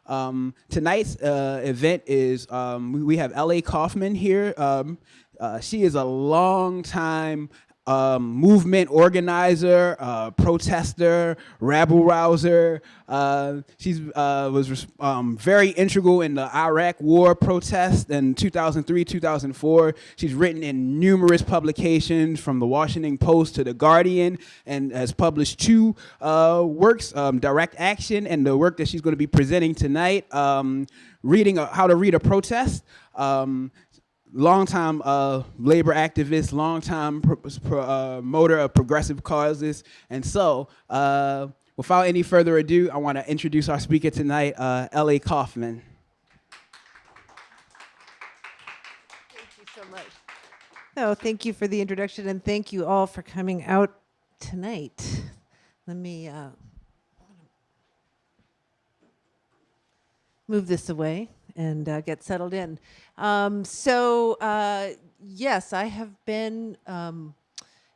Tonight's event is, we have L.A. Kauffman here. She is a long-time movement organizer, protester, rabble rouser. She was very integral in the Iraq War protest in 2003, 2004. She's written in numerous publications, from the Washington Post to the Guardian, and has published two works, Direct Action, and the work that she's going to be presenting tonight, reading How to Read a Protest. Longtime labor activist, longtime promoter of progressive causes. And so, without any further ado, I want to introduce our speaker tonight, L.A. Kauffman. Thank you so much. No, thank you for the introduction, and thank you all for coming out tonight. Let me move this away and get settled in. Yes, I have been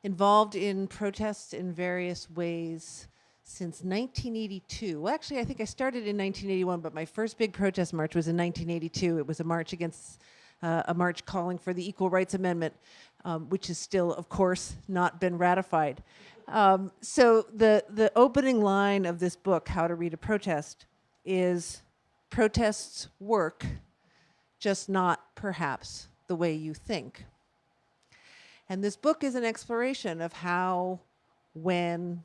involved in protests in various ways since 1982. Well, actually, I think I started in 1981, but my first big protest march was in 1982. It was a march against a march calling for the Equal Rights Amendment, which is still, of course, not been ratified. So the opening line of this book, How to Read a Protest, is protests work, just not perhaps the way you think. And this book is an exploration of how, when,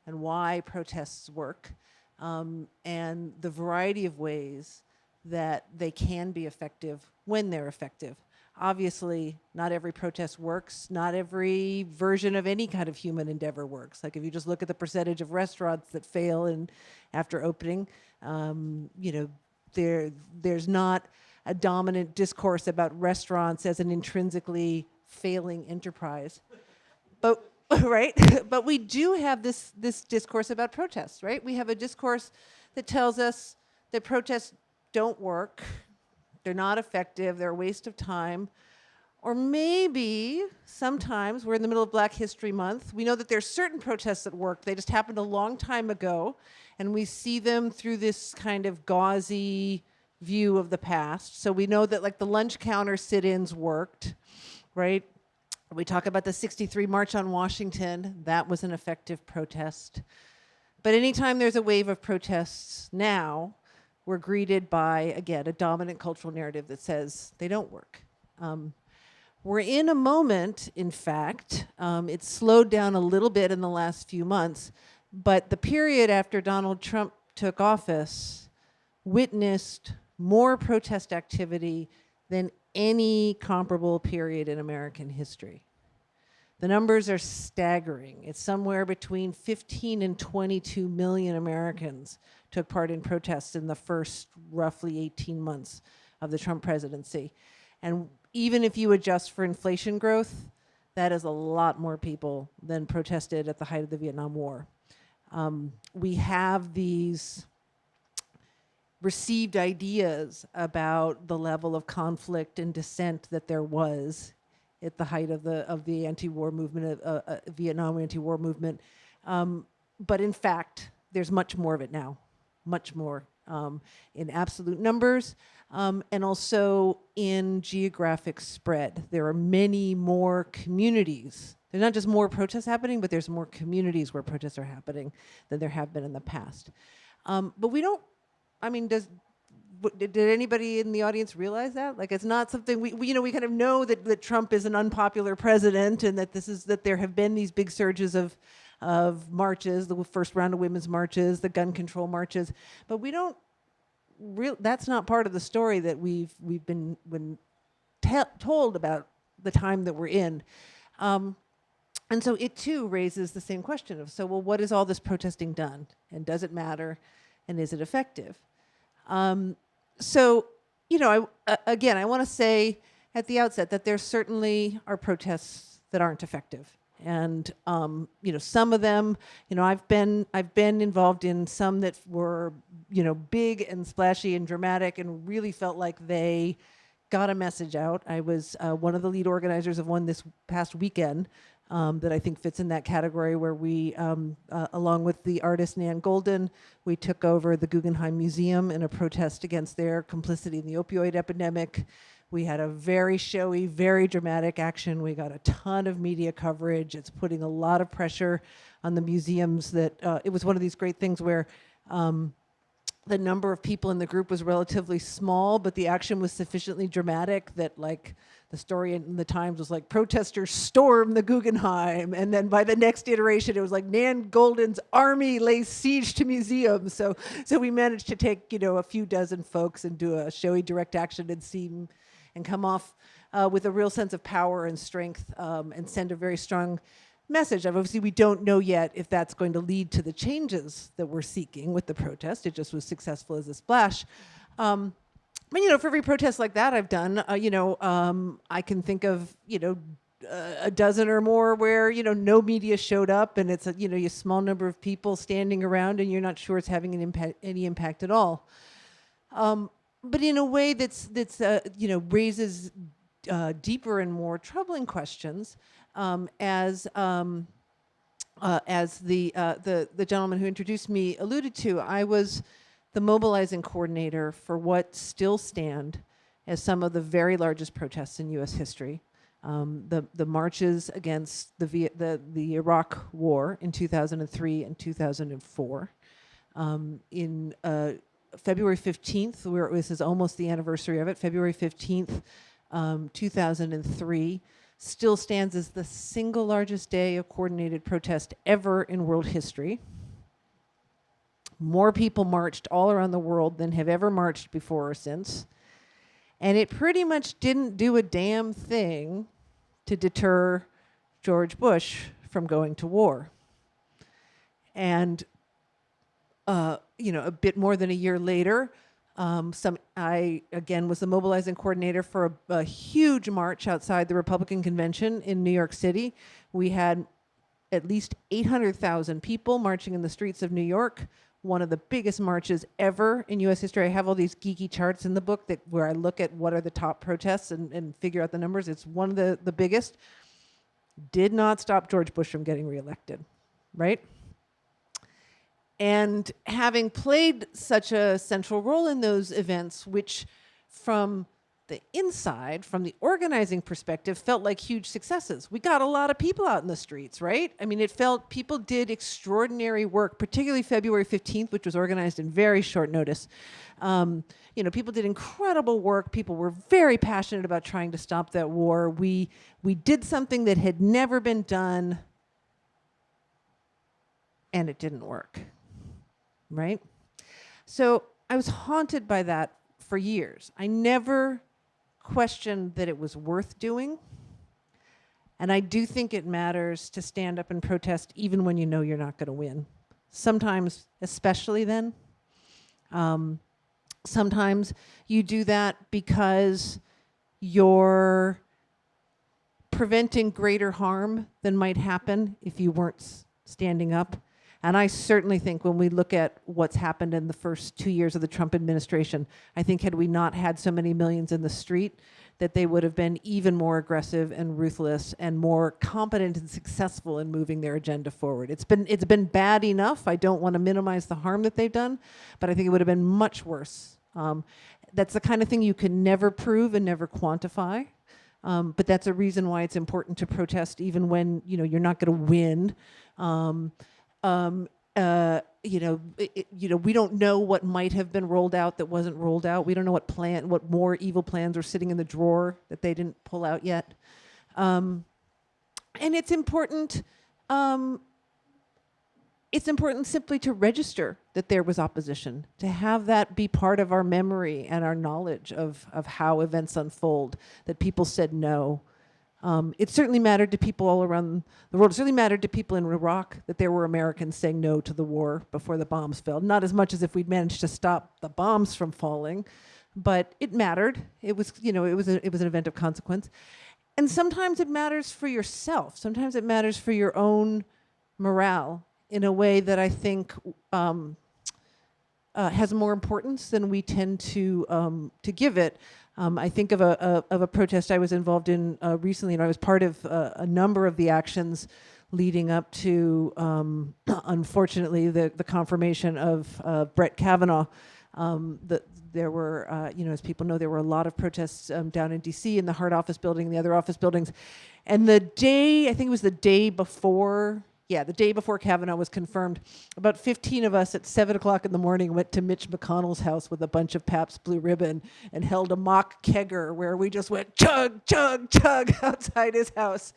and why protests work, and the variety of ways that they can be effective when they're effective. Obviously, not every protest works. Not every version of any kind of human endeavor works. Like if you just look at the percentage of restaurants that fail after opening, there's not a dominant discourse about restaurants as an intrinsically failing enterprise. But right? But we do have this discourse about protests, right? We have a discourse that tells us that protests don't work, they're not effective, they're a waste of time. Or maybe sometimes we're in the middle of Black History Month. We know that there's certain protests that work. They just happened a long time ago, and we see them through this kind of gauzy view of the past. So we know that like the lunch counter sit-ins worked, right? We talk about the '63 March on Washington. That was an effective protest. But anytime there's a wave of protests now, we're greeted by, again, a dominant cultural narrative that says they don't work. We're in a moment, in fact, it's slowed down a little bit in the last few months, but the period after Donald Trump took office witnessed more protest activity than any comparable period in American history. The numbers are staggering. It's somewhere between 15 and 22 million Americans took part in protests in the first roughly 18 months of the Trump presidency. And even if you adjust for inflation growth, that is a lot more people than protested at the height of the Vietnam War. We have these received ideas about the level of conflict and dissent that there was at the height of the anti-war movement, Vietnam anti-war movement. But in fact, there's much more of it now, much more in absolute numbers, and also in geographic spread. There are many more communities. There's not just more protests happening, but there's more communities where protests are happening than there have been in the past. But we don't, I mean, did anybody in the audience realize that? Like, it's not something we kind of know that Trump is an unpopular president, and that there have been these big surges of marches, the first round of women's marches, the gun control marches, but we don't. That's not part of the story that we've been told about the time that we're in, and so it too raises the same question of, so well, what is all this protesting done, and does it matter, and is it effective? So, again, I want to say at the outset that there certainly are protests that aren't effective. And, some of them, I've been involved in some that were, big and splashy and dramatic and really felt like they got a message out. I was one of the lead organizers of one this past weekend that I think fits in that category, where we, along with the artist Nan Goldin, we took over the Guggenheim Museum in a protest against their complicity in the opioid epidemic. We had a very showy, very dramatic action. We got a ton of media coverage. It's putting a lot of pressure on the museums. That it was one of these great things where the number of people in the group was relatively small, but the action was sufficiently dramatic that, like, the story in the Times was like, protesters stormed the Guggenheim, and then by the next iteration it was like, Nan Goldin's army lays siege to museums. So we managed to take, a few dozen folks and do a showy direct action and come off with a real sense of power and strength, and send a very strong message. Obviously, we don't know yet if that's going to lead to the changes that we're seeking with the protest. It just was successful as a splash. But, for every protest like that I've done, I can think of, a dozen or more where, no media showed up, and it's a small number of people standing around, and you're not sure it's having any impact at all. But in a way that's raises deeper and more troubling questions, as the gentleman who introduced me alluded to. I was the mobilizing coordinator for what still stand as some of the very largest protests in U.S. history. The marches against the Iraq War in 2003 and 2004. In February 15th, this is almost the anniversary of it, February 15th, 2003, still stands as the single largest day of coordinated protest ever in world history. More people marched all around the world than have ever marched before or since. And it pretty much didn't do a damn thing to deter George Bush from going to war. And, a bit more than a year later, I, again, was the mobilizing coordinator for a huge march outside the Republican convention in New York City. We had at least 800,000 people marching in the streets of New York, one of the biggest marches ever in U.S. history. I have all these geeky charts in the book where I look at what are the top protests and figure out the numbers. It's one of the biggest. Did not stop George Bush from getting reelected, right? And having played such a central role in those events, which from the inside, from the organizing perspective, felt like huge successes. We got a lot of people out in the streets, right? I mean, it felt people did extraordinary work, particularly February 15th, which was organized in very short notice. People did incredible work. People were very passionate about trying to stop that war. We did something that had never been done, and it didn't work, right? So I was haunted by that for years. I never questioned that it was worth doing. And I do think it matters to stand up and protest even when you know you're not going to win. Sometimes, especially then. Sometimes you do that because you're preventing greater harm than might happen if you weren't standing up. And I certainly think when we look at what's happened in the first 2 years of the Trump administration, I think had we not had so many millions in the street, that they would have been even more aggressive and ruthless and more competent and successful in moving their agenda forward. It's been bad enough. I don't want to minimize the harm that they've done, but I think it would have been much worse. That's the kind of thing you can never prove and never quantify. But that's a reason why it's important to protest even when you're not going to win. We don't know what might have been rolled out that wasn't rolled out. We don't know what more evil plans are sitting in the drawer that they didn't pull out yet. And it's important. It's important simply to register that there was opposition, to have that be part of our memory and our knowledge of how events unfold, that people said no. It certainly mattered to people all around the world. It certainly mattered to people in Iraq that there were Americans saying no to the war before the bombs fell. Not as much as if we'd managed to stop the bombs from falling, but it mattered. It was an event of consequence. And sometimes it matters for yourself. Sometimes it matters for your own morale in a way that I think has more importance than we tend to give it. I think of a protest I was involved in recently, and I was part of a number of the actions leading up to, unfortunately, the confirmation of Brett Kavanaugh. There were, as people know, there were a lot of protests down in D.C. in the Hart office building, the other office buildings. And the day, I think it was the day before Kavanaugh was confirmed, about 15 of us at 7 o'clock in the morning went to Mitch McConnell's house with a bunch of Pabst Blue Ribbon and held a mock kegger where we just went chug, chug, chug outside his house.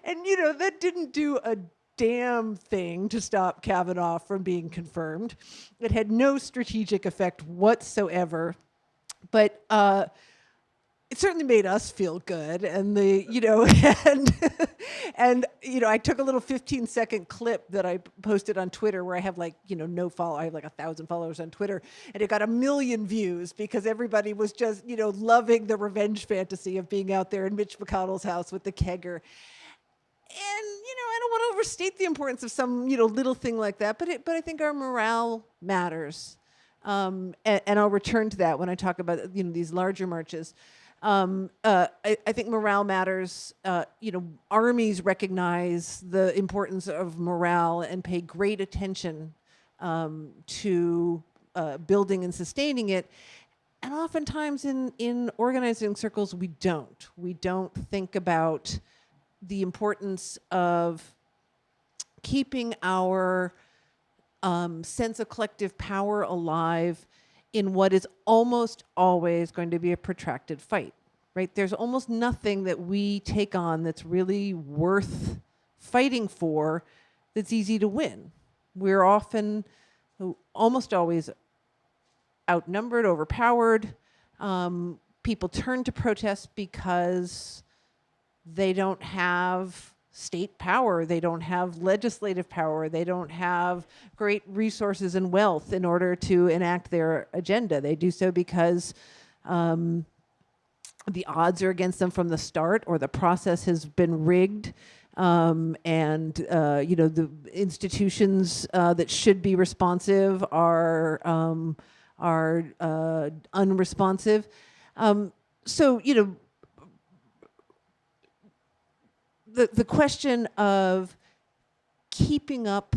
And, that didn't do a damn thing to stop Kavanaugh from being confirmed. It had no strategic effect whatsoever. But it certainly made us feel good, and I took a little 15-second clip that I posted on Twitter where I have I have 1,000 followers on Twitter, and it got 1 million views because everybody was just loving the revenge fantasy of being out there in Mitch McConnell's house with the kegger. And I don't want to overstate the importance of some little thing like that, but I think our morale matters, and I'll return to that when I talk about these larger marches. I think morale matters. Armies recognize the importance of morale and pay great attention to building and sustaining it. And oftentimes in organizing circles, we don't. We don't think about the importance of keeping our sense of collective power alive in what is almost always going to be a protracted fight, right? There's almost nothing that we take on that's really worth fighting for that's easy to win. We're often, almost always outnumbered, overpowered. People turn to protest because they don't have state power, they don't have legislative power, they don't have great resources and wealth in order to enact their agenda. They do so because the odds are against them from the start, or the process has been rigged, and the institutions that should be responsive are unresponsive. The question of keeping up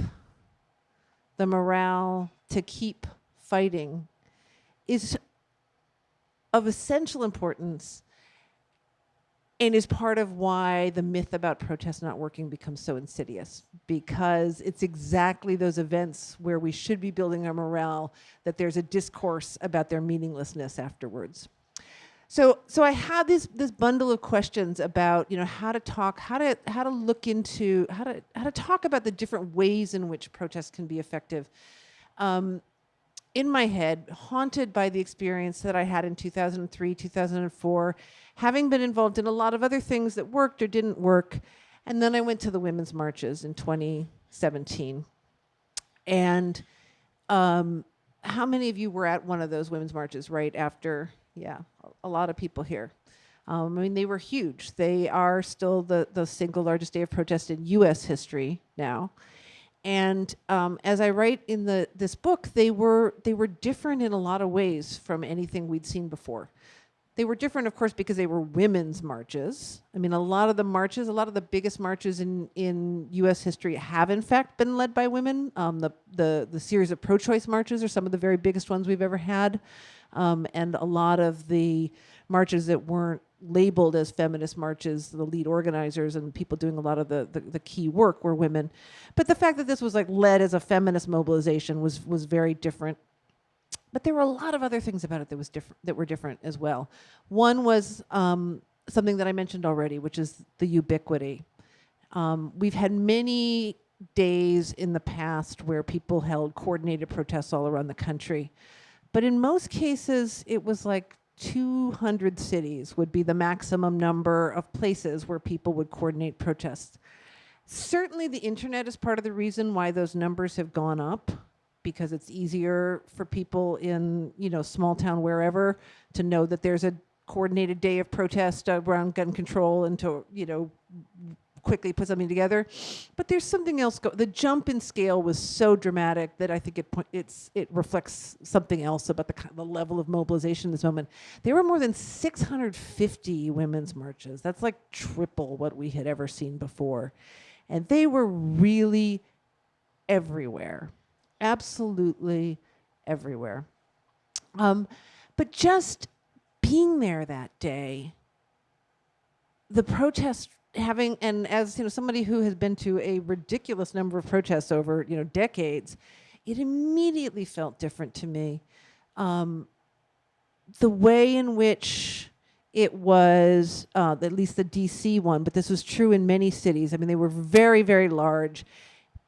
the morale to keep fighting is of essential importance, and is part of why the myth about protest not working becomes so insidious, because it's exactly those events where we should be building our morale that there's a discourse about their meaninglessness afterwards. So I had this bundle of questions about how to talk about the different ways in which protests can be effective. In my head, haunted by the experience that I had in 2003, 2004, having been involved in a lot of other things that worked or didn't work, and then I went to the women's marches in 2017. And how many of you were at one of those women's marches right after? Yeah, a lot of people here. They were huge. They are still the single largest day of protest in U.S. history now. And as I write in this book, they were different in a lot of ways from anything we'd seen before. They were different, of course, because they were women's marches. A lot of the biggest marches in U.S. history have, in fact, been led by women. The series of pro-choice marches are some of the very biggest ones we've ever had. And a lot of the marches that weren't labeled as feminist marches, the lead organizers and people doing a lot of the key work were women. But the fact that this was led as a feminist mobilization was very different. But there were a lot of other things about it that were different as well. One was something that I mentioned already, which is the ubiquity. We've had many days in the past where people held coordinated protests all around the country. But in most cases, it was 200 cities would be the maximum number of places where people would coordinate protests. Certainly the internet is part of the reason why those numbers have gone up, because it's easier for people in, small town wherever to know that there's a coordinated day of protest around gun control and to, quickly put something together. But there's something else. The jump in scale was so dramatic that I think it reflects something else about the level of mobilization in this moment. There were more than 650 women's marches. That's like triple what we had ever seen before. And they were really everywhere. Absolutely everywhere. But just being there that day, the protest and as somebody who has been to a ridiculous number of protests over decades, it immediately felt different to me. The way in which it was, at least the DC one, but this was true in many cities. I mean, they were very, very large,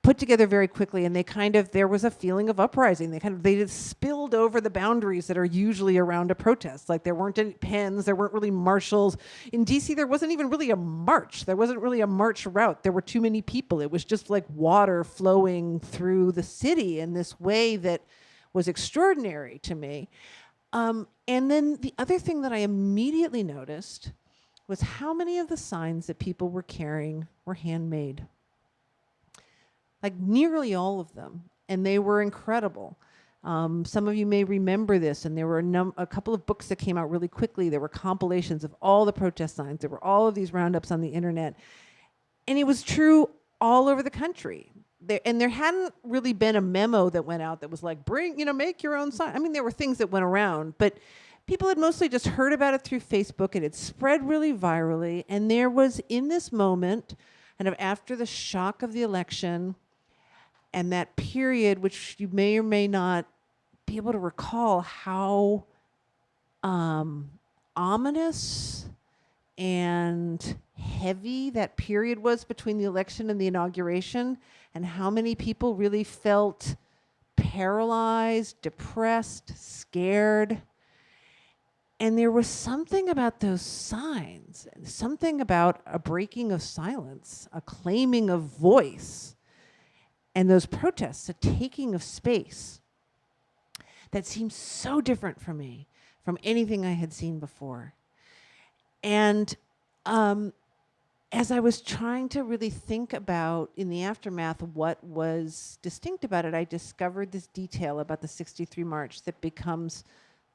put together very quickly, and there was a feeling of uprising. They just spilled over the boundaries that are usually around a protest. Like, there weren't any pens, there weren't really marshals. In DC, there wasn't even really a march. There wasn't really a march route. There were too many people. It was just like water flowing through the city in this way that was extraordinary to me. And then the other thing that I immediately noticed was how many of the signs that people were carrying were handmade. Like, nearly all of them, and they were incredible. Some of you may remember this, and there were a couple of books that came out really quickly. There were compilations of all the protest signs. There were all of these roundups on the internet, and it was true all over the country. There hadn't really been a memo that went out that was like, make your own sign. I mean, there were things that went around, but people had mostly just heard about it through Facebook. It had spread really virally, and there was, in this moment, kind of after the shock of the election, and that period, which you may or may not be able to recall how ominous and heavy that period was between the election and the inauguration, and how many people really felt paralyzed, depressed, scared. And there was something about those signs, something about a breaking of silence, a claiming of voice, and those protests, a taking of space, that seemed so different for me from anything I had seen before. And as I was trying to really think about, in the aftermath, what was distinct about it, I discovered this detail about the 63 March that becomes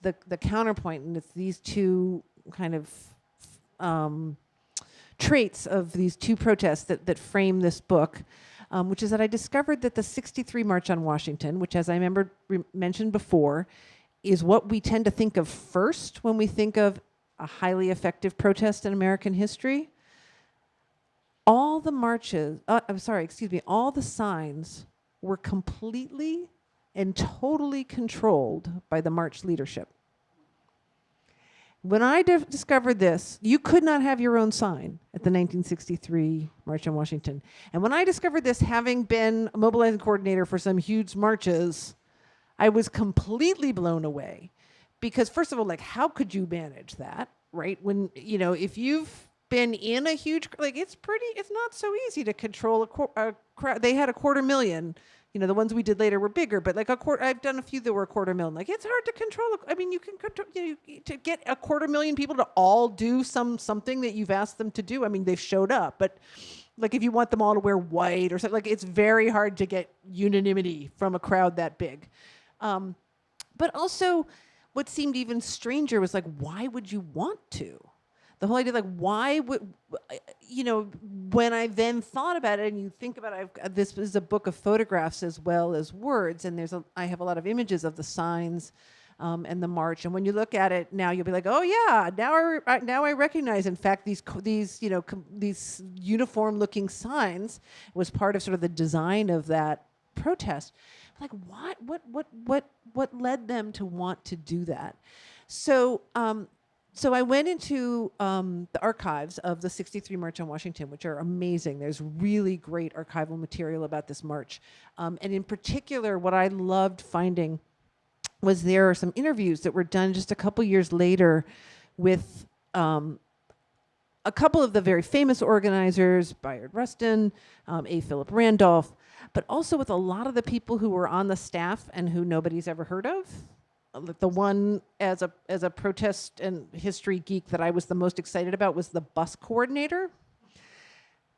the counterpoint, and it's these two kind of traits of these two protests that frame this book. Which is that I discovered that the 63 March on Washington, which, as I mentioned before, is what we tend to think of first when we think of a highly effective protest in American history. All the all the signs were completely and totally controlled by the March leadership. When I discovered this, you could not have your own sign at the 1963 March on Washington. And when I discovered this, having been a mobilizing coordinator for some huge marches, I was completely blown away. Because first of all, like, how could you manage that, right? When, if you've been in a huge, it's not so easy to control a crowd. They had 250,000. The ones we did later were bigger, but like I've done a few that were 250,000. Like, it's hard to control. You can control, to get 250,000 people to all do something that you've asked them to do. I mean, they've showed up, but like, if you want them all to wear white or something, like, it's very hard to get unanimity from a crowd that big. But also, what seemed even stranger was, like, why would you want to? The whole idea, like, why would, when I then thought about it, and you think about it, this is a book of photographs as well as words, and I have a lot of images of the signs and the march. And when you look at it now, you'll be like, oh yeah, now I recognize. In fact, these uniform-looking signs was part of sort of the design of that protest. Like, what led them to want to do that? So I went into the archives of the 63 March on Washington, which are amazing. There's really great archival material about this march. And in particular, what I loved finding was there are some interviews that were done just a couple years later with a couple of the very famous organizers, Bayard Rustin, A. Philip Randolph, but also with a lot of the people who were on the staff and who nobody's ever heard of. The one, as a protest and history geek, that I was the most excited about was the bus coordinator.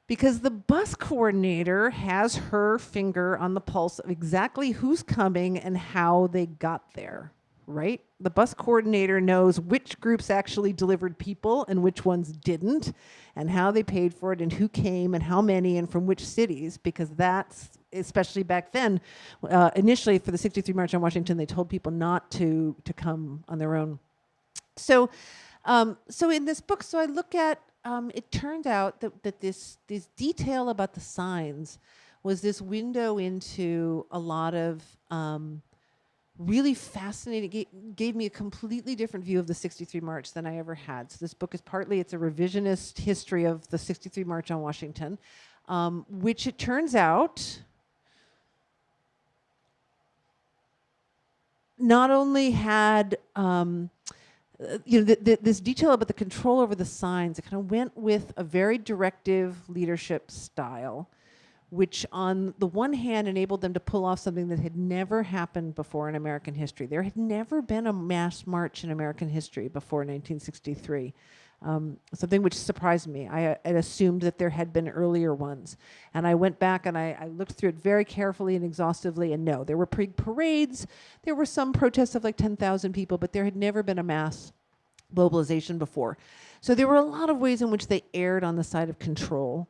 because the bus coordinator has her finger on the pulse of exactly who's coming and how they got there, right? The bus coordinator knows which groups actually delivered people and which ones didn't, and how they paid for it, and who came, and how many, and from which cities, because that's, especially back then, initially for the 63 March on Washington, they told people not to come on their own. So in this book, so I look at, it turned out that this detail about the signs was this window into a lot of really fascinating, gave me a completely different view of the 63 March than I ever had. So this book is partly, it's a revisionist history of the 63 March on Washington, which it turns out not only had this detail about the control over the signs, it kind of went with a very directive leadership style, which on the one hand enabled them to pull off something that had never happened before in American history. There had never been a mass march in American history before 1963. Something which surprised me. I had assumed that there had been earlier ones. And I went back and I looked through it very carefully and exhaustively, and no, there were parades, there were some protests of like 10,000 people, but there had never been a mass mobilization before. So there were a lot of ways in which they erred on the side of control.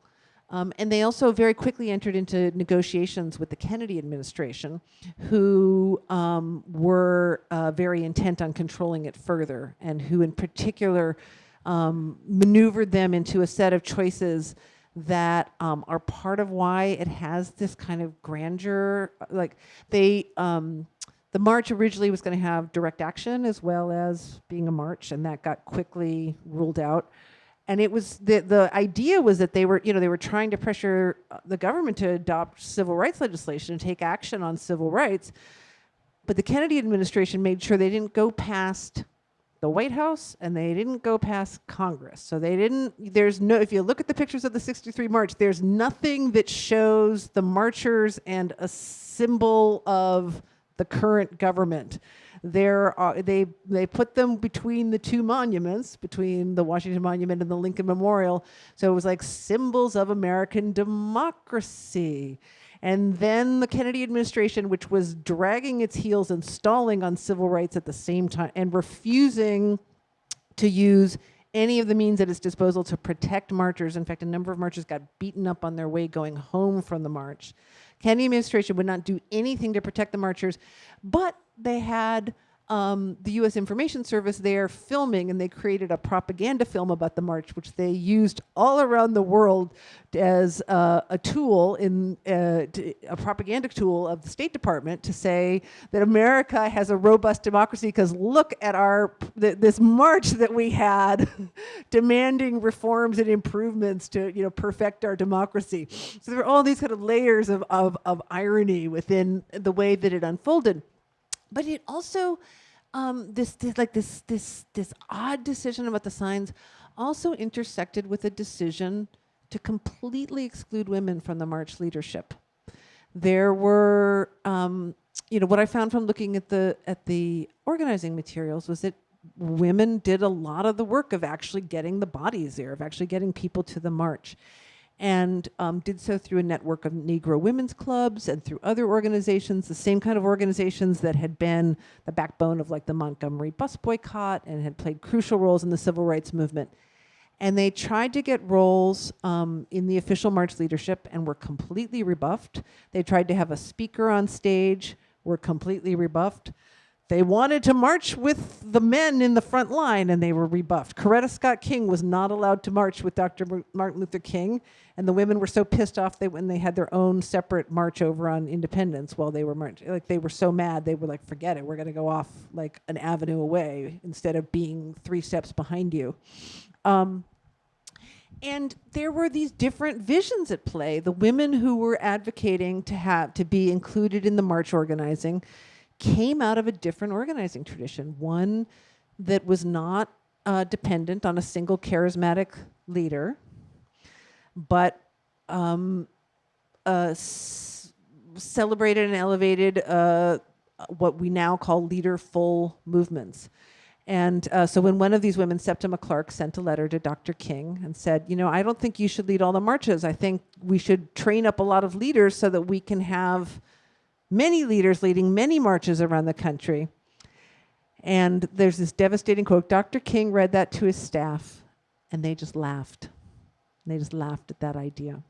And they also very quickly entered into negotiations with the Kennedy administration, who were very intent on controlling it further, and who in particular maneuvered them into a set of choices that are part of why it has this kind of grandeur. Like the march originally was going to have direct action as well as being a march, and that got quickly ruled out. And it was the idea was that they were trying to pressure the government to adopt civil rights legislation and take action on civil rights. But the Kennedy administration made sure they didn't go past the White House and they didn't go past Congress. So if you look at the pictures of the 63 March, there's nothing that shows the marchers and a symbol of the current government. They put them between the two monuments, between the Washington Monument and the Lincoln Memorial. So it was like symbols of American democracy. And then the Kennedy administration, which was dragging its heels and stalling on civil rights at the same time and refusing to use any of the means at its disposal to protect marchers. In fact, a number of marchers got beaten up on their way going home from the march. Kennedy administration would not do anything to protect the marchers, but they had the U.S. Information Service there filming, and they created a propaganda film about the march, which they used all around the world as a tool, a propaganda tool of the State Department to say that America has a robust democracy because look at this march that we had demanding reforms and improvements to perfect our democracy. So there were all these kind of layers of irony within the way that it unfolded. But it also, this odd decision about the signs also intersected with a decision to completely exclude women from the march leadership. There were, what I found from looking at the organizing materials was that women did a lot of the work of actually getting the bodies there, of actually getting people to the march. And did so through a network of Negro women's clubs and through other organizations, the same kind of organizations that had been the backbone of like the Montgomery bus boycott and had played crucial roles in the civil rights movement. And they tried to get roles in the official march leadership and were completely rebuffed. They tried to have a speaker on stage, were completely rebuffed. They wanted to march with the men in the front line, and they were rebuffed. Coretta Scott King was not allowed to march with Dr. Martin Luther King, and the women were so pissed off when they had their own separate march over on Independence while they were marching. Like, they were so mad, they were like, forget it, we're going to go off like an avenue away instead of being 3 steps behind you. And there were these different visions at play. The women who were advocating to be included in the march organizing came out of a different organizing tradition, one that was not dependent on a single charismatic leader, but celebrated and elevated what we now call leaderful movements. And so when one of these women, Septima Clark, sent a letter to Dr. King and said, I don't think you should lead all the marches. I think we should train up a lot of leaders so that we can have many leaders leading many marches around the country. And there's this devastating quote. Dr. King read that to his staff, and they just laughed. They just laughed at that idea.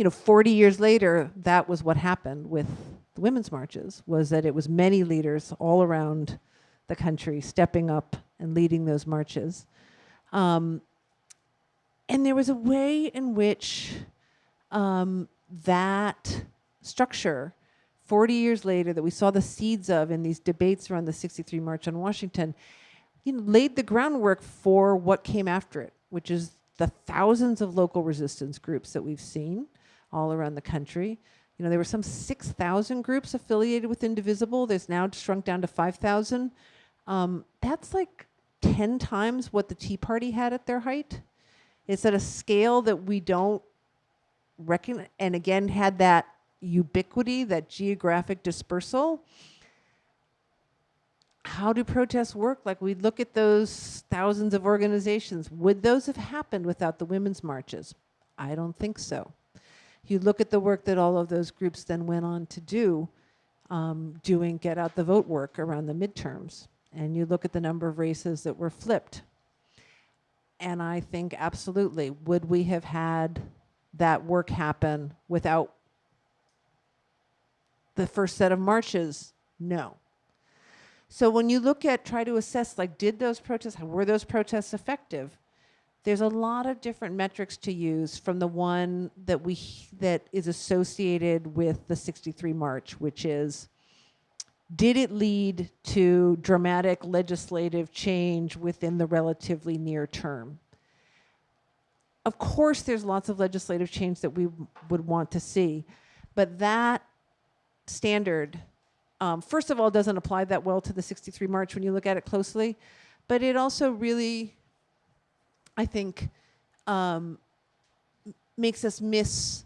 40 years later, that was what happened with the women's marches, was that it was many leaders all around the country stepping up and leading those marches. And there was a way in which that structure, 40 years later, that we saw the seeds of in these debates around the 63 March on Washington, laid the groundwork for what came after it, which is the thousands of local resistance groups that we've seen all around the country. There were some 6,000 groups affiliated with Indivisible. There's now shrunk down to 5,000. That's like 10 times what the Tea Party had at their height. It's at a scale that we don't recognize, and again, had that ubiquity, that geographic dispersal. How do protests work? Like, we look at those thousands of organizations. Would those have happened without the women's marches? I don't think so. You look at the work that all of those groups then went on to do, doing get out the vote work around the midterms, and you look at the number of races that were flipped. And I think absolutely, would we have had that work happen without the first set of marches? No. So when you look at, try to assess, were those protests effective? There's a lot of different metrics to use, from the one that is associated with the 63 March, which is, did it lead to dramatic legislative change within the relatively near term? Of course, there's lots of legislative change that we would want to see, but that standard, first of all, doesn't apply that well to the 63 March when you look at it closely, but it also really, I think, makes us miss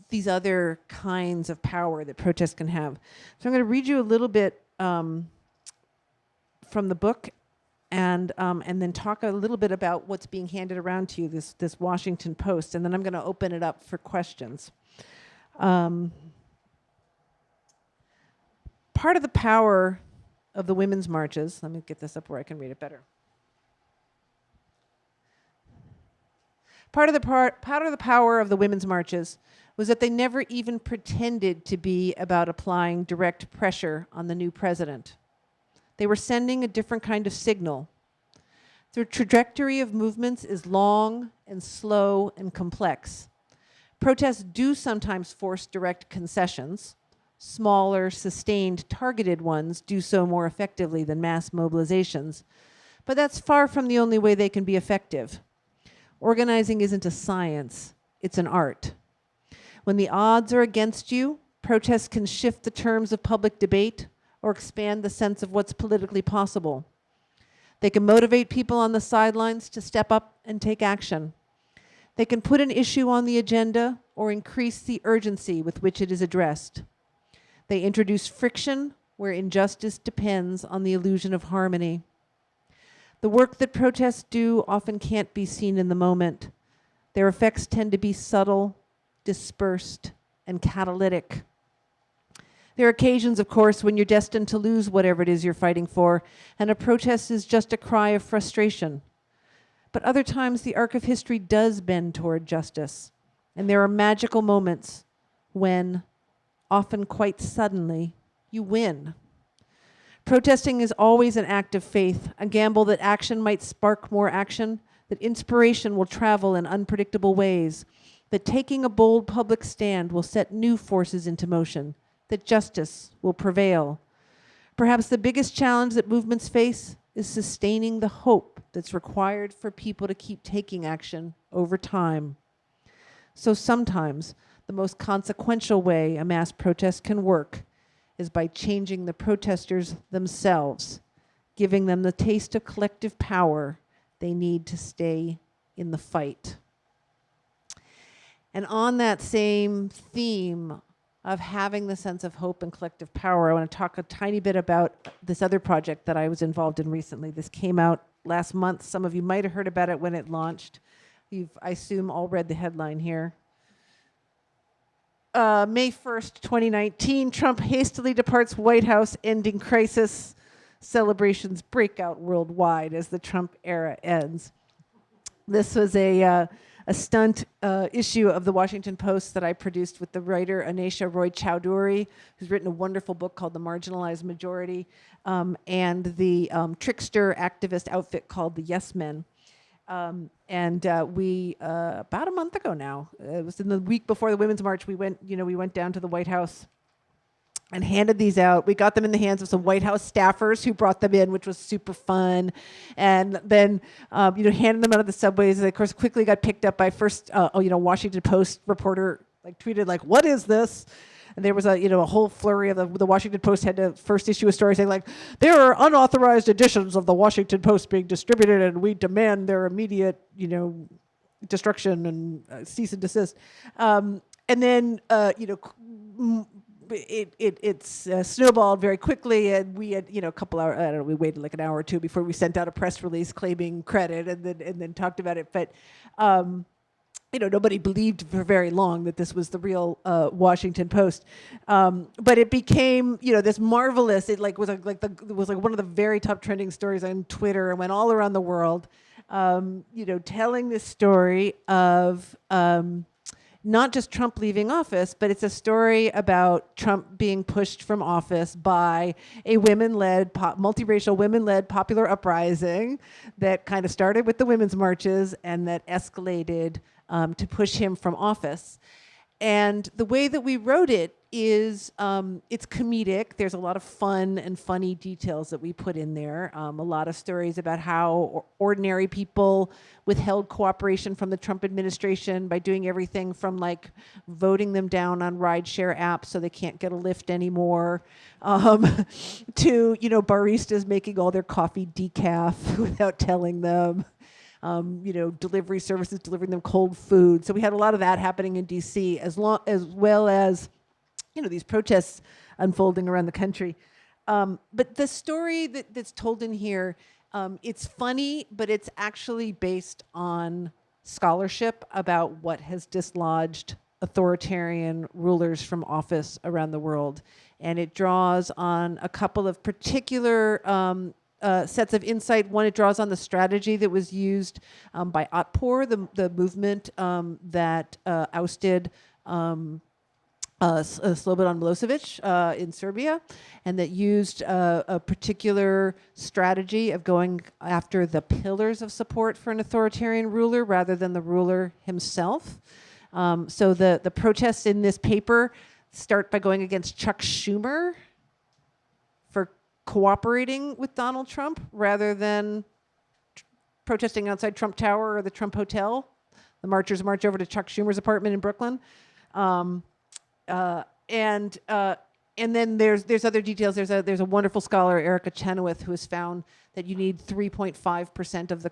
these other kinds of power that protests can have. So I'm going to read you a little bit from the book, and then talk a little bit about what's being handed around to you, this Washington Post, and then I'm going to open it up for questions. Part of the power of the women's marches, let me get this up where I can read it better. Part of the power of the women's marches was that they never even pretended to be about applying direct pressure on the new president. They were sending a different kind of signal. The trajectory of movements is long and slow and complex. Protests do sometimes force direct concessions. Smaller, sustained, targeted ones do so more effectively than mass mobilizations. But that's far from the only way they can be effective. Organizing isn't a science, it's an art. When the odds are against you, protests can shift the terms of public debate or expand the sense of what's politically possible. They can motivate people on the sidelines to step up and take action. They can put an issue on the agenda or increase the urgency with which it is addressed. They introduce friction where injustice depends on the illusion of harmony. The work that protests do often can't be seen in the moment. Their effects tend to be subtle, dispersed, and catalytic. There are occasions, of course, when you're destined to lose whatever it is you're fighting for, and a protest is just a cry of frustration. But other times, the arc of history does bend toward justice, and there are magical moments when, often quite suddenly, you win. Protesting is always an act of faith, a gamble that action might spark more action, that inspiration will travel in unpredictable ways, that taking a bold public stand will set new forces into motion, that justice will prevail. Perhaps the biggest challenge that movements face is sustaining the hope that's required for people to keep taking action over time. So sometimes the most consequential way a mass protest can work is by changing the protesters themselves, giving them the taste of collective power they need to stay in the fight. And on that same theme of having the sense of hope and collective power, I want to talk a tiny bit about this other project that I was involved in recently. This came out last month. Some of you might have heard about it when it launched. You've, I assume, all read the headline here. May 1st, 2019, Trump hastily departs White House, ending crisis. Celebrations break out worldwide as the Trump era ends. This was a stunt issue of the Washington Post that I produced with the writer Anesha Roy Chowdhury, who's written a wonderful book called The Marginalized Majority, and the trickster activist outfit called the Yesmen. We about a month ago now, it was in the week before the Women's March, we went down to the White House and handed these out. We got them in the hands of some White House staffers who brought them in, which was super fun. And then, handed them out of the subways. And of course, quickly got picked up by Washington Post reporter, tweeted what is this? And there was a whole flurry of the Washington Post had to first issue a story saying there are unauthorized editions of the Washington Post being distributed, and we demand their immediate destruction and cease and desist. And then it's snowballed very quickly, and we had a couple hours. I don't know. We waited an hour or two before we sent out a press release claiming credit, and then talked about it. But nobody believed for very long that this was the real Washington Post. But it became this marvelous. It was one of the very top trending stories on Twitter and went all around the world. Telling this story of not just Trump leaving office, but it's a story about Trump being pushed from office by a women-led, multiracial women-led popular uprising that kind of started with the women's marches and that escalated to push him from office. And the way that we wrote it is it's comedic. There's a lot of fun and funny details that we put in there. A lot of stories about how ordinary people withheld cooperation from the Trump administration by doing everything from voting them down on rideshare apps so they can't get a Lyft anymore, to baristas making all their coffee decaf without telling them. Delivery services delivering them cold food. So we had a lot of that happening in D.C. as well as these protests unfolding around the country. But the story that's told in here, it's funny, but it's actually based on scholarship about what has dislodged authoritarian rulers from office around the world. And it draws on a couple of particular sets of insight. One, it draws on the strategy that was used by Otpor, the movement that ousted Slobodan Milosevic in Serbia, and that used a particular strategy of going after the pillars of support for an authoritarian ruler rather than the ruler himself. So the protests in this paper start by going against Chuck Schumer for cooperating with Donald Trump rather than protesting outside Trump Tower or the Trump Hotel. The marchers march over to Chuck Schumer's apartment in Brooklyn. And then there's other details. There's a wonderful scholar, Erica Chenoweth, who has found that you need 3.5% of a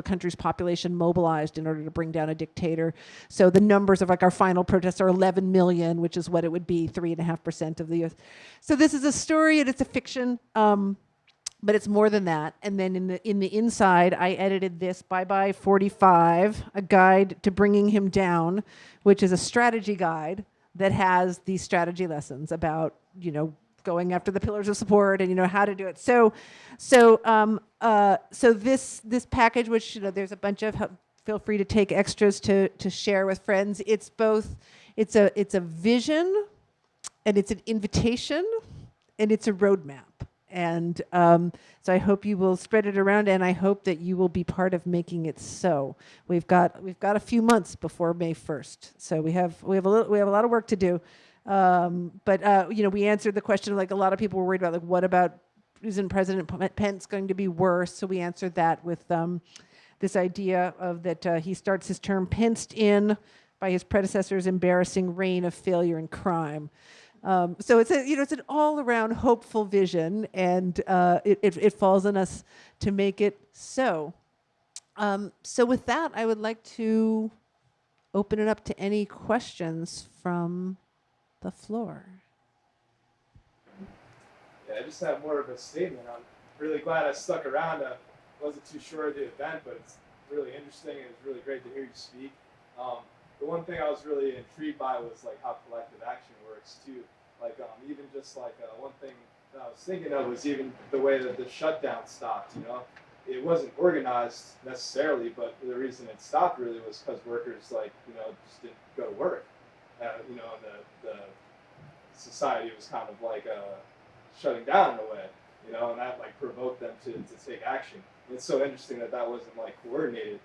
country's population mobilized in order to bring down a dictator. So the numbers of our final protests are 11 million, which is what it would be, 3.5% of the U.S. So this is a story, and it's a fiction, but it's more than that. And then in the inside, I edited this Bye 45, a guide to bringing him down, which is a strategy guide that has these strategy lessons about, going after the pillars of support and, how to do it. So this package, which, there's a bunch of, feel free to take extras to share with friends. It's a vision, and it's an invitation, and it's a roadmap. And so I hope you will spread it around, and I hope that you will be part of making it so. We've got a few months before May 1st, so we have a lot of work to do. But we answered the question a lot of people were worried about what about, isn't President Pence going to be worse? So we answered that with this idea of that he starts his term pensed in by his predecessor's embarrassing reign of failure and crime. So it's an all-around hopeful vision, and it falls on us to make it so. So with that, I would like to open it up to any questions from the floor. Yeah, I just have more of a statement. I'm really glad I stuck around. I wasn't too sure of the event, but it's really interesting and it's really great to hear you speak. The one thing I was really intrigued by was like how collective action works too. Like even just like one thing that I was thinking of was even the way that the shutdown stopped. You know, it wasn't organized necessarily, but the reason it stopped really was because workers just didn't go to work. The society was kind of like shutting down in a way, and that like provoked them to take action. And it's so interesting that wasn't like coordinated,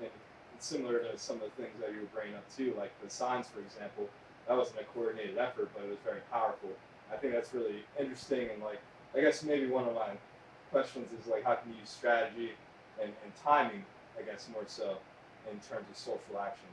and it's similar to some of the things that you were bringing up too, like the signs, for example. That wasn't a coordinated effort, but it was very powerful. I think that's really interesting, and like I guess maybe one of my questions is like how can you use strategy and timing, I guess more so, in terms of social action.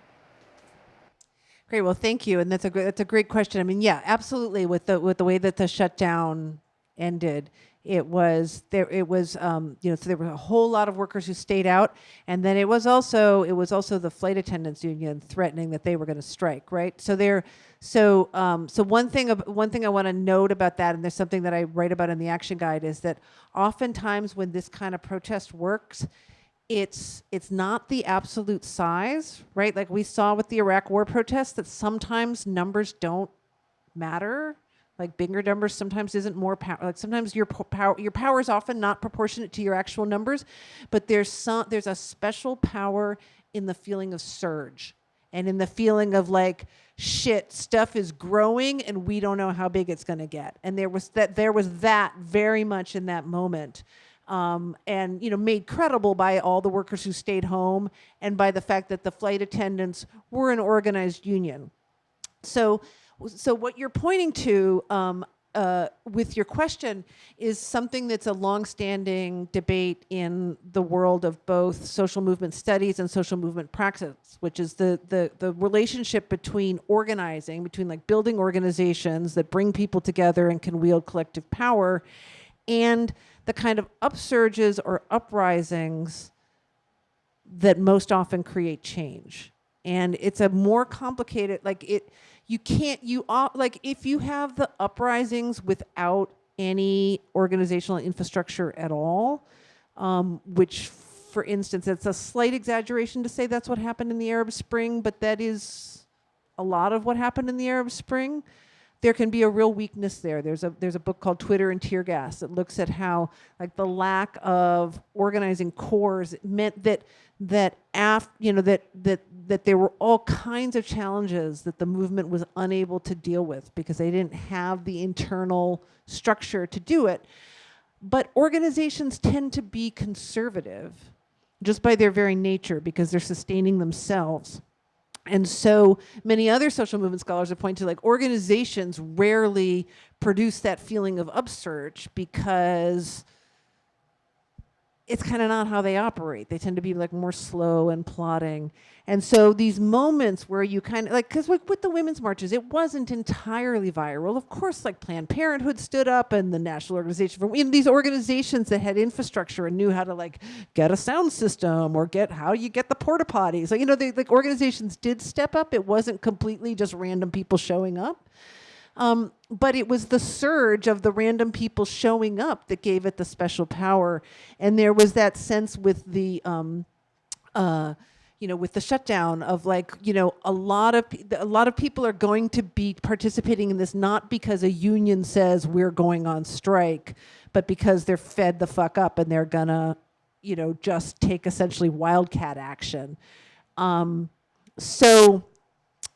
Great. Well, thank you, and that's a great question. I mean, yeah, absolutely. With the way that the shutdown ended, it was there. It was so there were a whole lot of workers who stayed out, and then it was also the flight attendants union threatening that they were going to strike. Right. So one thing I want to note about that, and there's something that I write about in the action guide, is that oftentimes when this kind of protest works, it's not the absolute size, right? Like we saw with the Iraq war protests, that sometimes numbers don't matter. Like bigger numbers sometimes isn't more power. Like sometimes your power is often not proportionate to your actual numbers, but there's a special power in the feeling of surge and in the feeling of like, shit, stuff is growing and we don't know how big it's going to get. And there was that very much in that moment. And made credible by all the workers who stayed home and by the fact that the flight attendants were an organized union. So what you're pointing to with your question is something that's a longstanding debate in the world of both social movement studies and social movement practice, which is the relationship between organizing, between like building organizations that bring people together and can wield collective power, and the kind of upsurges or uprisings that most often create change. And it's a more complicated, if you have the uprisings without any organizational infrastructure at all, which, for instance, it's a slight exaggeration to say that's what happened in the Arab Spring, but that is a lot of what happened in the Arab Spring. There can be a real weakness there. There's a book called Twitter and Tear Gas that looks at how like the lack of organizing cores meant that there were all kinds of challenges that the movement was unable to deal with because they didn't have the internal structure to do it. But organizations tend to be conservative just by their very nature because they're sustaining themselves. And so many other social movement scholars have pointed to like organizations rarely produce that feeling of upsurge because it's kind of not how they operate. They tend to be like more slow and plodding. And so these moments where you kind of like, because with the women's marches, it wasn't entirely viral. Of course, like Planned Parenthood stood up and the National Organization for these organizations that had infrastructure and knew how to like get a sound system or how you get the porta potties. Like, organizations did step up. It wasn't completely just random people showing up. But it was the surge of the random people showing up that gave it the special power. And there was that sense with the, with the shutdown of like, a lot of people are going to be participating in this not because a union says we're going on strike, but because they're fed the fuck up and they're gonna, just take essentially wildcat action.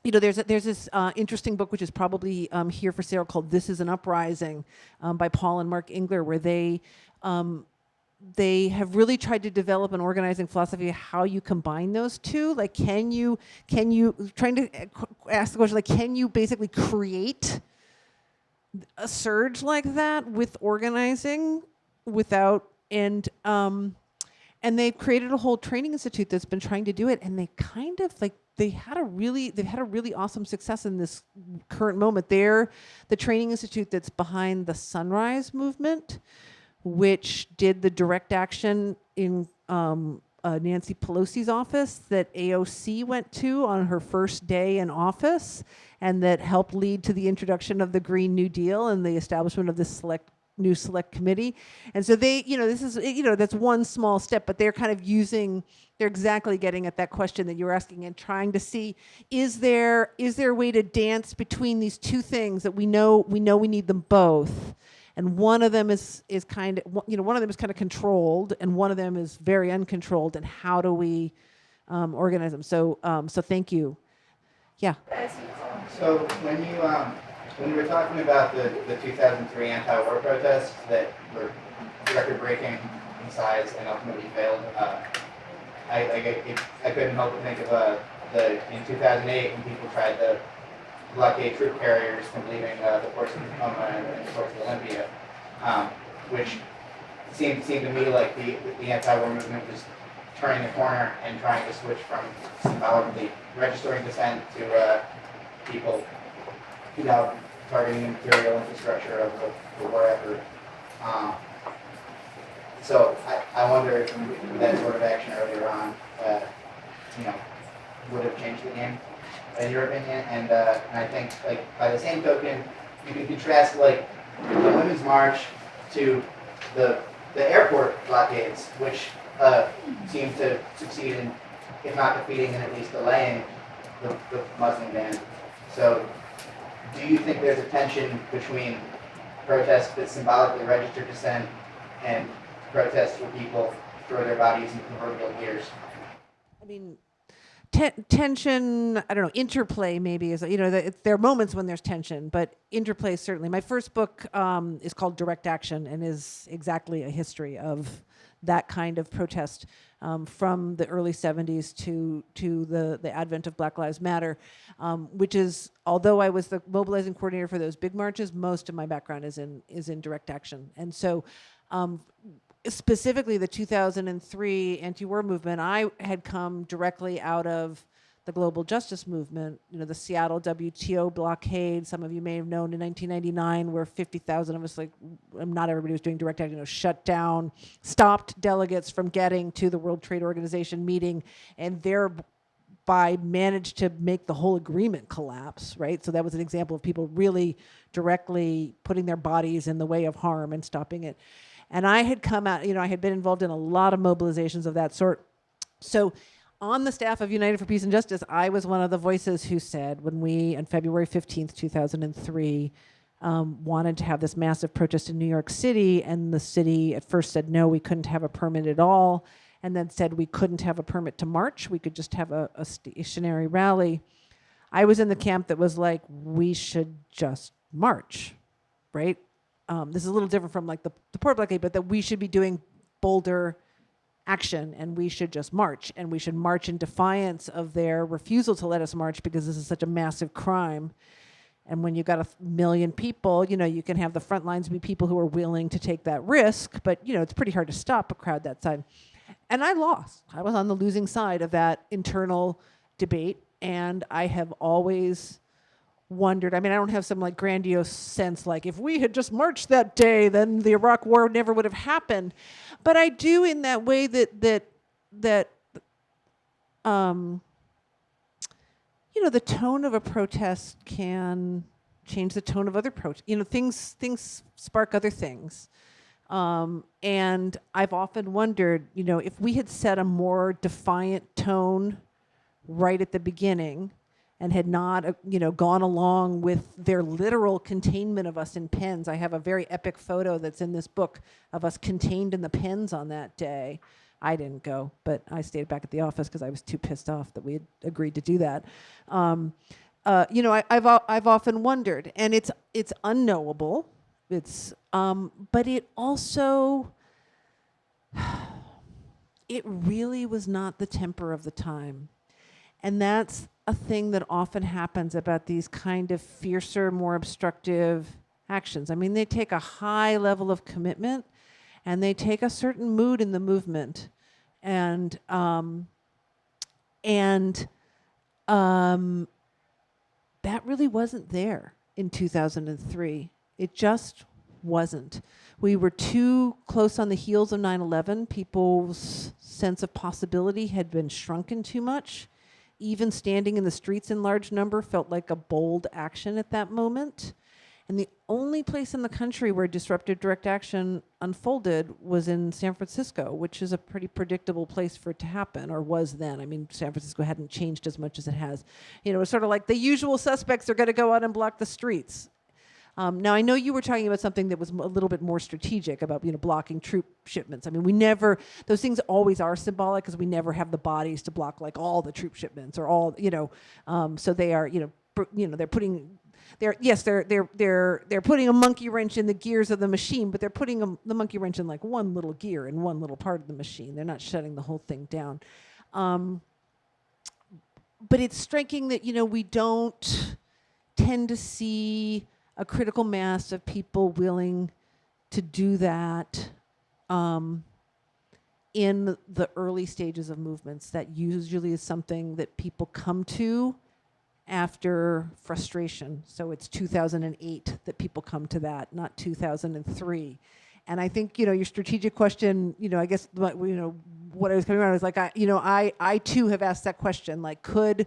There's this interesting book, which is probably here for sale, called "This Is an Uprising" by Paul and Mark Engler, where they have really tried to develop an organizing philosophy of how you combine those two. Like, can you trying to ask the question, like, can you basically create a surge like that with organizing without and they've created a whole training institute that's been trying to do it, and they kind of like they've had a really awesome success in this current moment. They're the training institute that's behind the Sunrise movement, which did the direct action in Nancy Pelosi's office that AOC went to on her first day in office, and that helped lead to the introduction of the Green New Deal and the establishment of this new select committee. And so they, this is, that's one small step, but they're kind of they're exactly getting at that question that you were asking and trying to see, is there a way to dance between these two things that we know we need them both? And one of them is kind of, one of them is kind of controlled, and one of them is very uncontrolled. And how do we organize them? So thank you. Yeah. So when you were talking about the 2003 anti-war protests that were record-breaking in size and ultimately failed, I couldn't help but think of in 2008 when people tried to blockade troop carriers from leaving the ports of Tacoma and the ports of Olympia, which seemed to me like the anti-war movement was turning the corner and trying to switch from symbolically registering dissent to people, targeting the material infrastructure of the war effort. So I wonder if that sort of action earlier on, would have changed the game, in your opinion. And I think, by the same token, you can contrast the Women's March to the airport blockades, which seem to succeed in, if not defeating, then at least delaying the Muslim ban. So, do you think there's a tension between protests that symbolically register dissent and protests where people throw their bodies into proverbial gears? I mean, tension, I don't know, interplay maybe is, there are moments when there's tension, but interplay certainly. My first book is called Direct Action and is exactly a history of that kind of protest from the early 70s to the advent of Black Lives Matter, which is, although I was the mobilizing coordinator for those big marches, most of my background is in direct action. And so specifically the 2003 anti-war movement, I had come directly out of the global justice movement, the Seattle WTO blockade. Some of you may have known in 1999, where 50,000 of us, not everybody was doing direct action, shut down, stopped delegates from getting to the World Trade Organization meeting, and thereby managed to make the whole agreement collapse, right? So that was an example of people really directly putting their bodies in the way of harm and stopping it. And I had come out, I had been involved in a lot of mobilizations of that sort. So on the staff of United for Peace and Justice, I was one of the voices who said, when we, on February 15th, 2003, wanted to have this massive protest in New York City, and the city at first said, no, we couldn't have a permit at all, and then said we couldn't have a permit to march, we could just have a stationary rally. I was in the camp that was like, we should just march, right? This is a little different from the port blockade, but that we should be doing bolder action, and we should just march, and we should march in defiance of their refusal to let us march because this is such a massive crime. And when you've got 1 million people, you can have the front lines be people who are willing to take that risk, but it's pretty hard to stop a crowd that size. And I lost. I was on the losing side of that internal debate, and I have always wondered, I don't have some grandiose sense if we had just marched that day, then the Iraq War never would have happened. But I do in that way that the tone of a protest can change the tone of other protests. Things spark other things. And I've often wondered, if we had set a more defiant tone right at the beginning, and had not, gone along with their literal containment of us in pens. I have a very epic photo that's in this book of us contained in the pens on that day. I didn't go, but I stayed back at the office because I was too pissed off that we had agreed to do that. I've often wondered, and it's unknowable. But it also, it really was not the temper of the time. And that's a thing that often happens about these kind of fiercer, more obstructive actions. They take a high level of commitment, and they take a certain mood in the movement. And that really wasn't there in 2003. It just wasn't. We were too close on the heels of 9/11. People's sense of possibility had been shrunken too much. Even standing in the streets in large number felt like a bold action at that moment. And the only place in the country where disruptive direct action unfolded was in San Francisco, which is a pretty predictable place for it to happen, or was then. I mean, San Francisco hadn't changed as much as it has. It's sort of like the usual suspects are going to go out and block the streets. Now, I know you were talking about something that was a little bit more strategic about, blocking troop shipments. I mean, those things always are symbolic because we never have the bodies to block like all the troop shipments or all, so they are, they're putting. They're putting a monkey wrench in the gears of the machine, but they're putting the monkey wrench in like one little gear in one little part of the machine. They're not shutting the whole thing down. But it's striking that, we don't tend to see a critical mass of people willing to do that in the early stages of movements. That usually is something that people come to after frustration. So it's 2008 that people come to that, not 2003. And I think, your strategic question, I guess, what I was coming around was like, I too have asked that question, like, could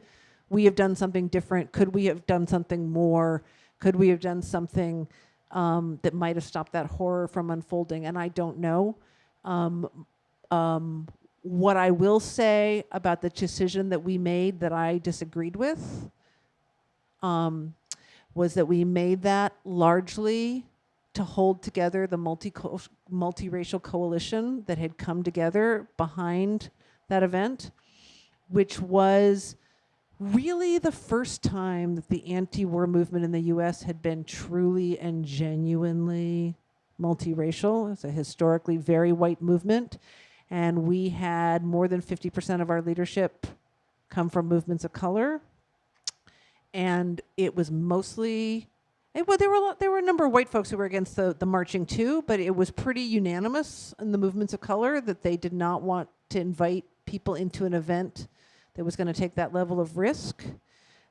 we have done something different? Could we have done something more? Could we have done something that might have stopped that horror from unfolding? And I don't know. What I will say about the decision that we made that I disagreed with was that we made that largely to hold together the multiracial coalition that had come together behind that event, which was really the first time that the anti-war movement in the US had been truly and genuinely multiracial. It's a historically very white movement, and we had more than 50% of our leadership come from movements of color. And it was mostly, there were a number of white folks who were against the marching too, but it was pretty unanimous in the movements of color that they did not want to invite people into an event that was going to take that level of risk,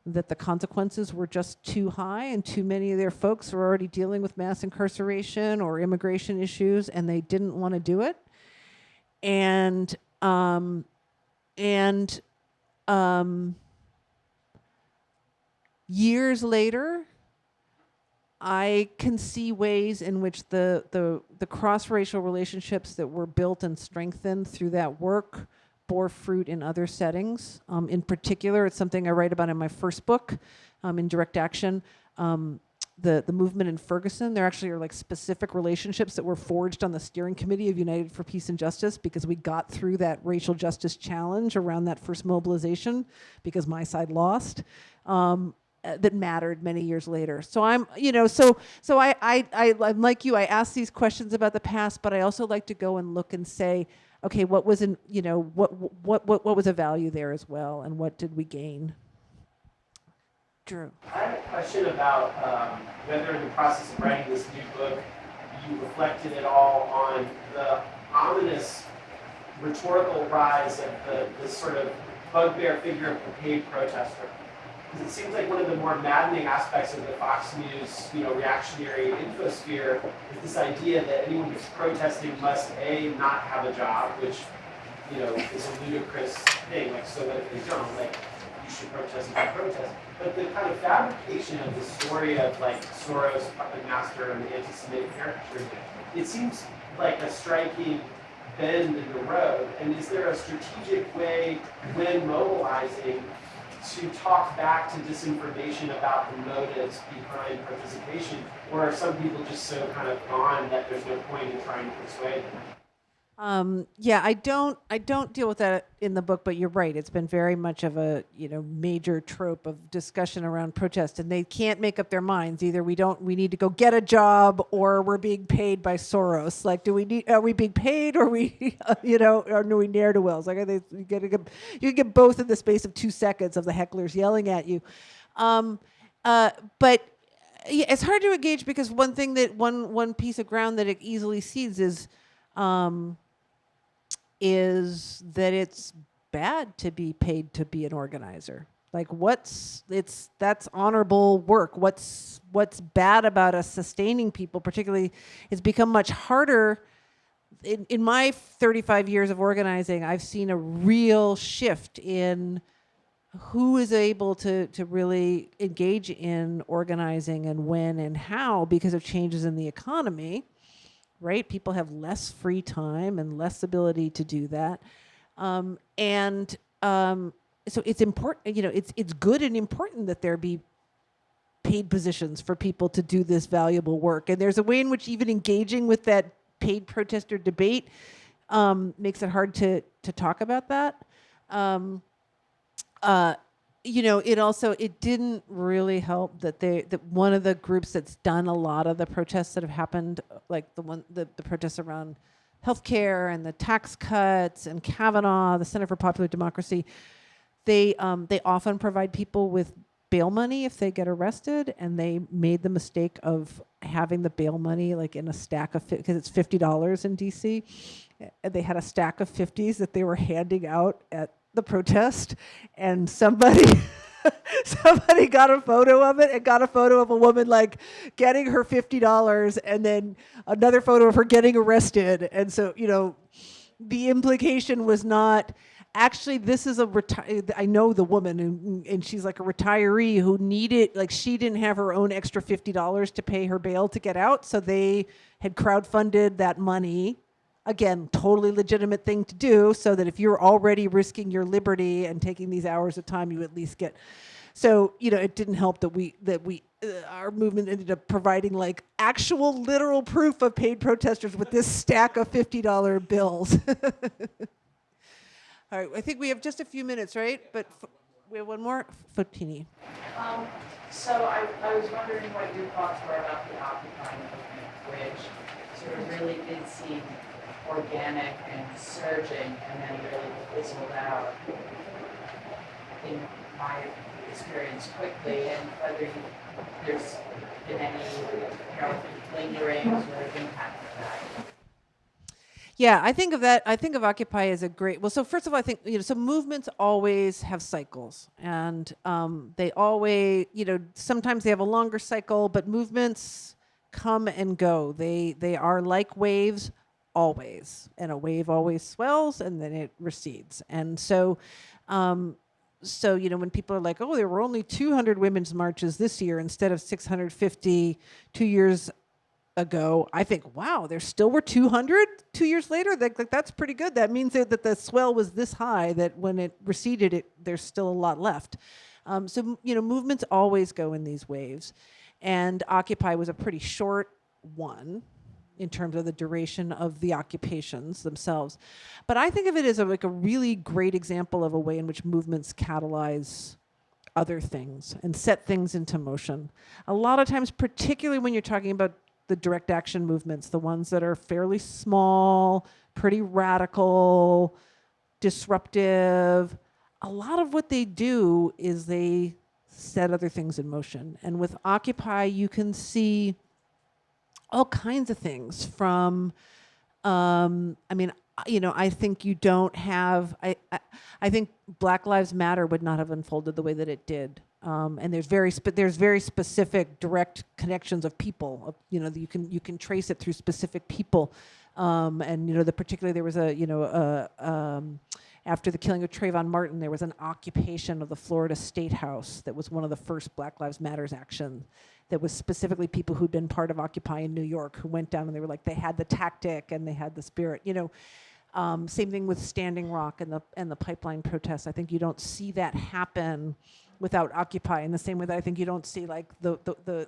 that the consequences were just too high, and too many of their folks were already dealing with mass incarceration or immigration issues, and they didn't want to do it. And years later, I can see ways in which the cross-racial relationships that were built and strengthened through that work bore fruit in other settings. In particular, it's something I write about in my first book, in Direct Action. The movement in Ferguson, there actually are like specific relationships that were forged on the steering committee of United for Peace and Justice because we got through that racial justice challenge around that first mobilization because my side lost. That mattered many years later. So I'm like you, I ask these questions about the past, but I also like to go and look and say, okay, what was what was a value there as well, and what did we gain? Drew. I have a question about whether in the process of writing this new book, you reflected at all on the ominous rhetorical rise of this sort of bugbear figure of the paid protester. Because it seems like one of the more maddening aspects of the Fox News, reactionary infosphere is this idea that anyone who's protesting must A, not have a job, which, is a ludicrous thing. Like, so that if they don't, like, you should protest and protest. But the kind of fabrication of the story of like Soros, puppet master, and the anti-Semitic caricature, it seems like a striking bend in the road. And is there a strategic way when mobilizing to talk back to disinformation about the motives behind participation, or are some people just so kind of gone that there's no point in trying to persuade them? Yeah, I don't deal with that in the book, but you're right. It's been very much of a major trope of discussion around protest, and they can't make up their minds. Either we need to go get a job, or we're being paid by Soros. Like, are we being paid, or we or do we ne'er-do-wells? Like, you get both in the space of 2 seconds of the hecklers yelling at you. But yeah, it's hard to engage because one thing that one piece of ground that it easily sees is that it's bad to be paid to be an organizer. Like that's honorable work. What's bad about us sustaining people, particularly, it's become much harder. In my 35 years of organizing, I've seen a real shift in who is able to really engage in organizing and when and how because of changes in the economy, right? People have less free time and less ability to do that. So it's important, it's good and important that there be paid positions for people to do this valuable work. And there's a way in which even engaging with that paid protester debate makes it hard to talk about that. It didn't really help that one of the groups that's done a lot of the protests that have happened, like the protests around healthcare and the tax cuts and Kavanaugh, the Center for Popular Democracy, they often provide people with bail money if they get arrested, and they made the mistake of having the bail money like in a stack of, because it's $50 in DC, and they had a stack of 50s that they were handing out at the protest, and somebody got a photo of it and got a photo of a woman like getting her $50 and then another photo of her getting arrested. And so, the implication was not, actually, this is I know the woman, and she's like a retiree who needed, like, she didn't have her own extra $50 to pay her bail to get out, so they had crowdfunded that money. Again, totally legitimate thing to do, so that if you're already risking your liberty and taking these hours of time, you at least get. So, it didn't help that our movement ended up providing like actual literal proof of paid protesters with this stack of $50 bills. All right, I think we have just a few minutes, right? But we have one more. Fotini. So I was wondering what your thoughts were about the Occupy movement, which sort of really did seem organic and surging, and then really fizzled out, in my experience, quickly, and whether there's been any lingering sort of impact of that. Yeah, I think of that. I think of Occupy as a great. Well, so first of all, I think so movements always have cycles, and they always, sometimes they have a longer cycle, but movements come and go. They are like waves, always, and a wave always swells and then it recedes. And so, when people are like, oh, there were only 200 women's marches this year instead of 650 2 years ago, I think, wow, there still were 200 2 years later. That's pretty good. That means that the swell was this high that when it receded, there's still a lot left. Movements always go in these waves, and Occupy was a pretty short one in terms of the duration of the occupations themselves. But I think of it as a really great example of a way in which movements catalyze other things and set things into motion. A lot of times, particularly when you're talking about the direct action movements, the ones that are fairly small, pretty radical, disruptive, a lot of what they do is they set other things in motion. And with Occupy, you can see all kinds of things from, I think you don't have, I think Black Lives Matter would not have unfolded the way that it did. And there's very specific direct connections of people. You can trace it through specific people. Particularly there was after the killing of Trayvon Martin, there was an occupation of the Florida State House that was one of the first Black Lives Matters action. That was specifically people who'd been part of Occupy in New York who went down and they were like, they had the tactic and they had the spirit. Same thing with Standing Rock and the pipeline protests. I think you don't see that happen without Occupy, in the same way that I think you don't see like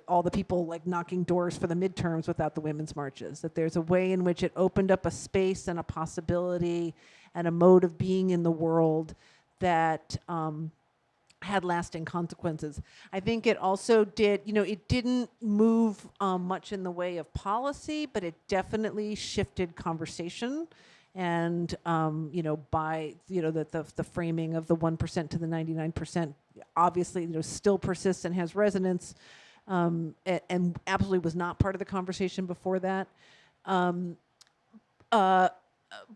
all the people like knocking doors for the midterms without the women's marches. That there's a way in which it opened up a space and a possibility and a mode of being in the world that had lasting consequences. I think it also did, it didn't move much in the way of policy, but it definitely shifted conversation. And, by, the framing of the 1% to the 99% obviously, still persists and has resonance, and absolutely was not part of the conversation before that.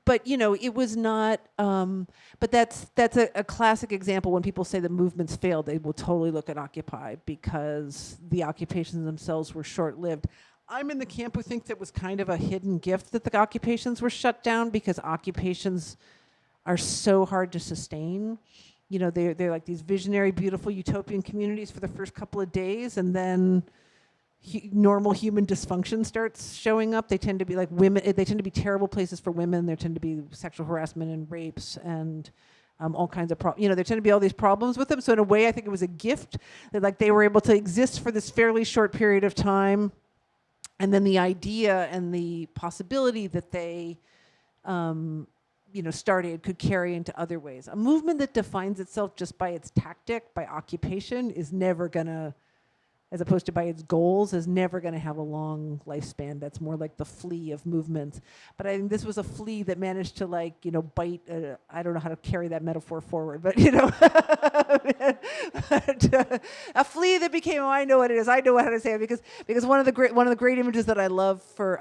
but you know, it was not. But that's a classic example. When people say the movements failed, they will totally look at Occupy because the occupations themselves were short-lived. I'm in the camp who thinks it was kind of a hidden gift that the occupations were shut down, because occupations are so hard to sustain. You know, they're like these visionary, beautiful, utopian communities for the first couple of days, and then normal human dysfunction starts showing up. They tend to be like women. They tend to be terrible places for women. There tend to be sexual harassment and rapes and all kinds of problems. You know, there tend to be all these problems with them. So in a way, I think it was a gift that like they were able to exist for this fairly short period of time, and then the idea and the possibility that they you know, started could carry into other ways. A movement that defines itself just by its tactic, by occupation, is never gonna, as opposed to by its goals, is never gonna have a long lifespan. That's more like the flea of movements. But I think this was a flea that managed to, like, you know, bite, I don't know how to carry that metaphor forward, but you know, a flea that became, oh, I know what it is. I know how to say it, because one of the great images that I love for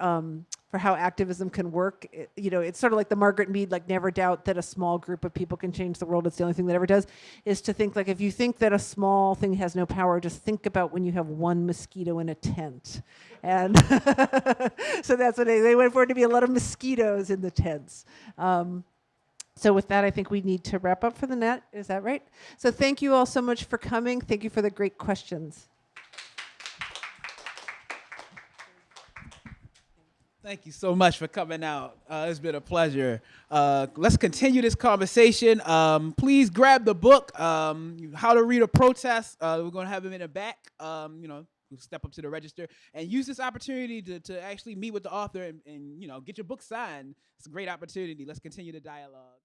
how activism can work. You know, it's sort of like the Margaret Mead, like, never doubt that a small group of people can change the world. It's the only thing that ever does, is to think, like, if you think that a small thing has no power, just think about when you have one mosquito in a tent. And so that's what they went for, it to be a lot of mosquitoes in the tents. So with that, I think we need to wrap up for the net. Is that right? So thank you all so much for coming. Thank you for the great questions. Thank you so much for coming out. It's been a pleasure. Let's continue this conversation. Please grab the book, How to Read a Protest. We're going to have him in the back. You know, step up to the register and use this opportunity to actually meet with the author and you know, get your book signed. It's a great opportunity. Let's continue the dialogue.